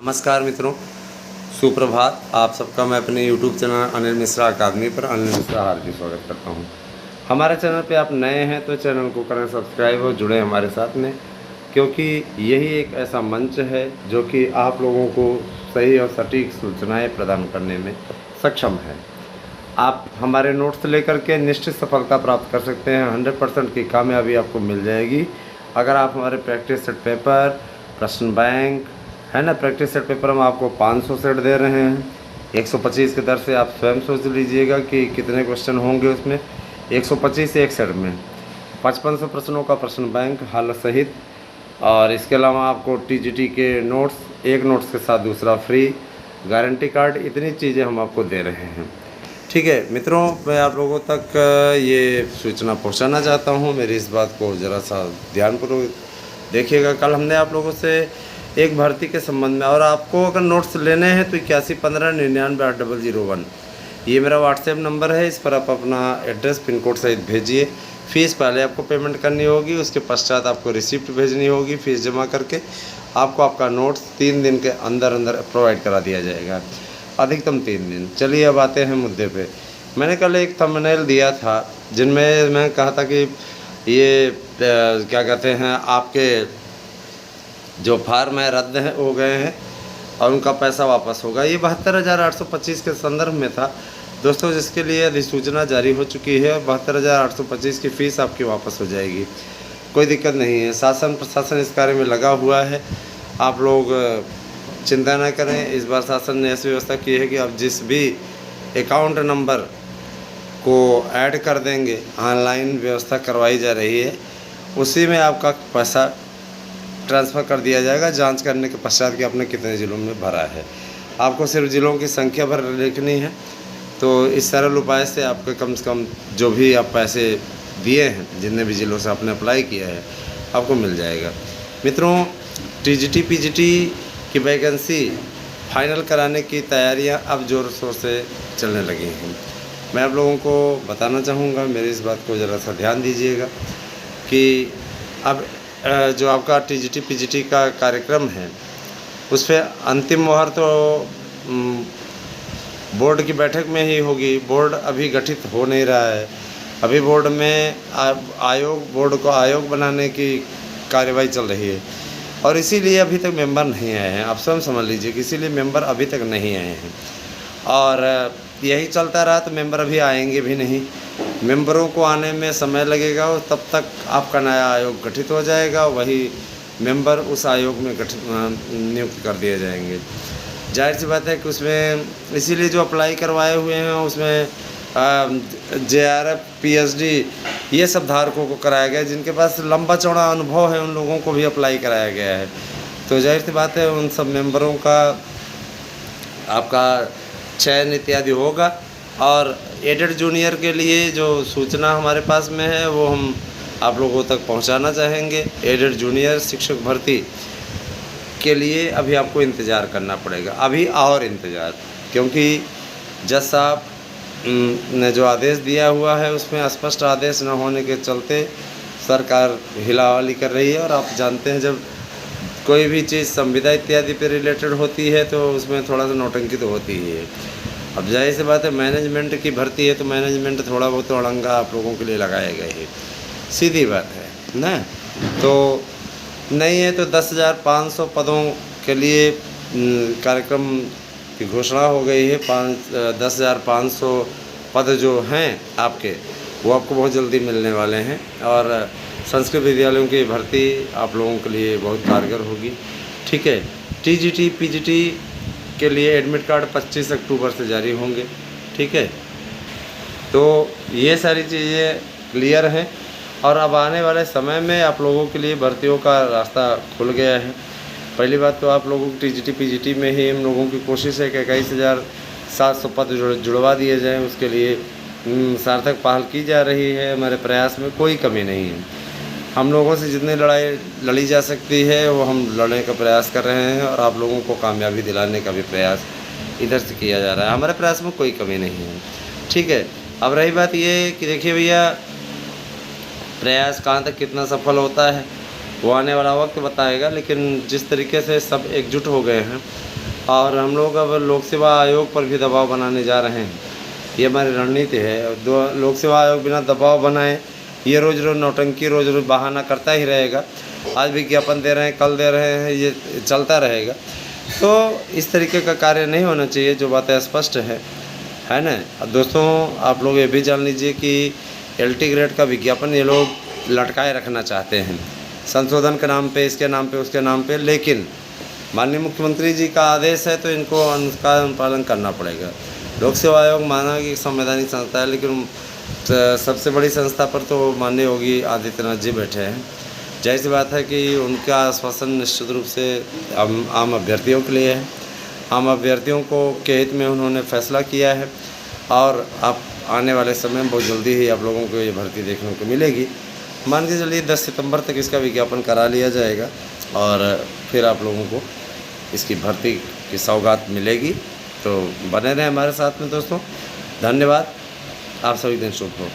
नमस्कार मित्रों, सुप्रभात। आप सबका मैं अपने YouTube चैनल अनिल मिश्रा अकादमी पर अनिल मिश्रा हार्दिक स्वागत करता हूं। हमारे चैनल पे आप नए हैं तो चैनल को करें सब्सक्राइब और जुड़े हमारे साथ में, क्योंकि यही एक ऐसा मंच है जो कि आप लोगों को सही और सटीक सूचनाएं प्रदान करने में सक्षम है। आप हमारे नोट्स लेकर के निश्चित सफलता प्राप्त कर सकते हैं। 100% की कामयाबी आपको मिल जाएगी अगर आप हमारे प्रैक्टिस सेट पेपर, प्रश्न बैंक है ना, प्रैक्टिस सेट पेपर हम आपको 500 सेट दे रहे हैं। 125 के दर से आप स्वयं सोच लीजिएगा कि कितने क्वेश्चन होंगे उसमें। 125 एक सेट में 5500 प्रश्नों का प्रश्न बैंक हल सहित, और इसके अलावा आपको टीजीटी के नोट्स, एक नोट्स के साथ दूसरा फ्री, गारंटी कार्ड, इतनी चीज़ें हम आपको दे रहे हैं। ठीक है मित्रों, मैं आप लोगों तक ये सूचना पहुंचाना चाहता हूं। मेरी इस बात को ज़रा सा ध्यानपूर्वक देखिएगा। कल हमने आप लोगों से एक भर्ती के संबंध में, और आपको अगर नोट्स लेने हैं तो 8115998001 ये मेरा व्हाट्सएप नंबर है। इस पर आप अपना एड्रेस, पिन कोड सहित भेजिए। फ़ीस पहले आपको पेमेंट करनी होगी, उसके पश्चात आपको रिसिप्ट भेजनी होगी। फ़ीस जमा करके आपको आपका नोट्स 3 दिन के अंदर अंदर प्रोवाइड करा दिया जाएगा, अधिकतम 3 दिन। चलिए अब आते हैं मुद्दे पे। मैंने कल एक थंबनेल दिया था जिनमें मैं कहा था कि ये क्या कहते हैं, आपके जो फार्म है रद्द हो गए हैं और उनका पैसा वापस होगा। ये 72,825 के संदर्भ में था दोस्तों, जिसके लिए अधिसूचना जारी हो चुकी है। 72,825 की फ़ीस आपकी वापस हो जाएगी, कोई दिक्कत नहीं है। शासन प्रशासन इस कार्य में लगा हुआ है, आप लोग चिंता न करें। इस बार शासन ने ऐसी व्यवस्था की है कि आप जिस भी अकाउंट नंबर को ऐड कर देंगे, ऑनलाइन व्यवस्था करवाई जा रही है, उसी में आपका पैसा ट्रांसफ़र कर दिया जाएगा, जांच करने के पश्चात कि आपने कितने ज़िलों में भरा है। आपको सिर्फ ज़िलों की संख्या भर लिखनी है। तो इस सरल उपाय से आपके कम से कम जो भी आप पैसे दिए हैं, जितने भी ज़िलों से आपने अप्लाई किया है, आपको मिल जाएगा। मित्रों, टीजीटी पीजीटी की वैकेंसी फाइनल कराने की तैयारियां अब ज़ोर शोर से चलने लगी हैं। मैं आप लोगों को बताना चाहूँगा, मेरी इस बात को ज़रा सा ध्यान दीजिएगा कि अब जो आपका टीजीटी पीजीटी का कार्यक्रम है, उस पर अंतिम मोहर तो बोर्ड की बैठक में ही होगी। बोर्ड अभी गठित हो नहीं रहा है। अभी बोर्ड में बोर्ड को आयोग बनाने की कार्यवाही चल रही है, और इसीलिए अभी तक मेंबर नहीं आए हैं। आप स्वयं समझ लीजिए कि इसीलिए मेंबर अभी तक नहीं आए हैं, और यही चलता रहा तो मेंबर अभी आएंगे भी नहीं। मेंबरों को आने में समय लगेगा, और तब तक आपका नया आयोग गठित हो जाएगा। वही मेंबर उस आयोग में नियुक्त कर दिए जाएंगे। जाहिर सी बात है कि उसमें इसीलिए जो अप्लाई करवाए हुए हैं उसमें JRF PhD ये सब धारकों को कराया गया, जिनके पास लंबा चौड़ा अनुभव है उन लोगों को भी अप्लाई कराया गया है। तो जाहिर सी बात है उन सब मेंबरों का आपका चयन इत्यादि होगा। और एडेड जूनियर के लिए जो सूचना हमारे पास में है वो हम आप लोगों तक पहुंचाना चाहेंगे। एडेड जूनियर शिक्षक भर्ती के लिए अभी आपको इंतज़ार करना पड़ेगा, अभी और इंतज़ार, क्योंकि जज साहब ने जो आदेश दिया हुआ है उसमें स्पष्ट आदेश न होने के चलते सरकार हिलावली कर रही है। और आप जानते हैं जब कोई भी चीज़ संविदा इत्यादि पे रिलेटेड होती है तो उसमें थोड़ा सा नौटंकी तो होती ही है। अब जाहिर सी बात है, मैनेजमेंट की भर्ती है तो मैनेजमेंट थोड़ा बहुत तो अड़ंगा आप लोगों के लिए लगाएगा ही, सीधी बात है ना। तो नहीं है तो 10,500 पदों के लिए कार्यक्रम की घोषणा हो गई है। 10,500 पद जो हैं आपके, वो आपको बहुत जल्दी मिलने वाले हैं। और संस्कृत विद्यालयों की भर्ती आप लोगों के लिए बहुत कारगर होगी। ठीक है, टीजीटी पीजीटी के लिए एडमिट कार्ड 25 अक्टूबर से जारी होंगे। ठीक है, तो ये सारी चीज़ें क्लियर हैं, और अब आने वाले समय में आप लोगों के लिए भर्तियों का रास्ता खुल गया है। पहली बात तो आप लोगों को टीजीटी पीजीटी में ही हम लोगों की कोशिश है कि 21,700 पद जुड़वा दिए जाएँ। उसके लिए सार्थक पहल की जा रही है। हमारे प्रयास में कोई कमी नहीं है। हम लोगों से जितनी लड़ाई लड़ी जा सकती है वो हम लड़ने का प्रयास कर रहे हैं, और आप लोगों को कामयाबी दिलाने का भी प्रयास इधर से किया जा रहा है। हमारे प्रयास में कोई कमी नहीं है। ठीक है, अब रही बात ये कि देखिए भैया, प्रयास कहाँ तक कितना सफल होता है वो आने वाला वक्त बताएगा। लेकिन जिस तरीके से सब एकजुट हो गए हैं और हम लोग अब लोक सेवा आयोग पर भी दबाव बनाने जा रहे हैं। ये हमारी रणनीति है। लोक सेवा आयोग बिना दबाव बनाए ये रोज़ रोज़ नौटंकी रोज़ रोज़ बहाना करता ही रहेगा। आज विज्ञापन दे रहे हैं, कल दे रहे हैं, ये चलता रहेगा। तो इस तरीके का कार्य नहीं होना चाहिए, जो बातें स्पष्ट है ना। अब दोस्तों आप लोग ये भी जान लीजिए कि LT ग्रेड का विज्ञापन ये लोग लटकाए रखना चाहते हैं, संशोधन के नाम पे, इसके नाम पे, उसके नाम पे। लेकिन माननीय मुख्यमंत्री जी का आदेश है तो इनको उसका अनुपालन करना पड़ेगा। लोक सेवा आयोग माना कि संवैधानिक संस्था है, लेकिन सबसे बड़ी संस्था पर तो माननीय योगी आदित्यनाथ जी बैठे हैं। जाहिर सी बात है कि उनका आश्वासन निश्चित रूप से आम अभ्यर्थियों के लिए है। आम अभ्यर्थियों को के हित में उन्होंने फैसला किया है और अब आने वाले समय में बहुत जल्दी ही आप लोगों को ये भर्ती देखने को मिलेगी। मान के चलिए 10 सितंबर तक इसका विज्ञापन करा लिया जाएगा और फिर आप लोगों को इसकी भर्ती की सौगात मिलेगी। तो बने रहें हमारे साथ में दोस्तों। धन्यवाद। आप सभी दिन शुभ हो।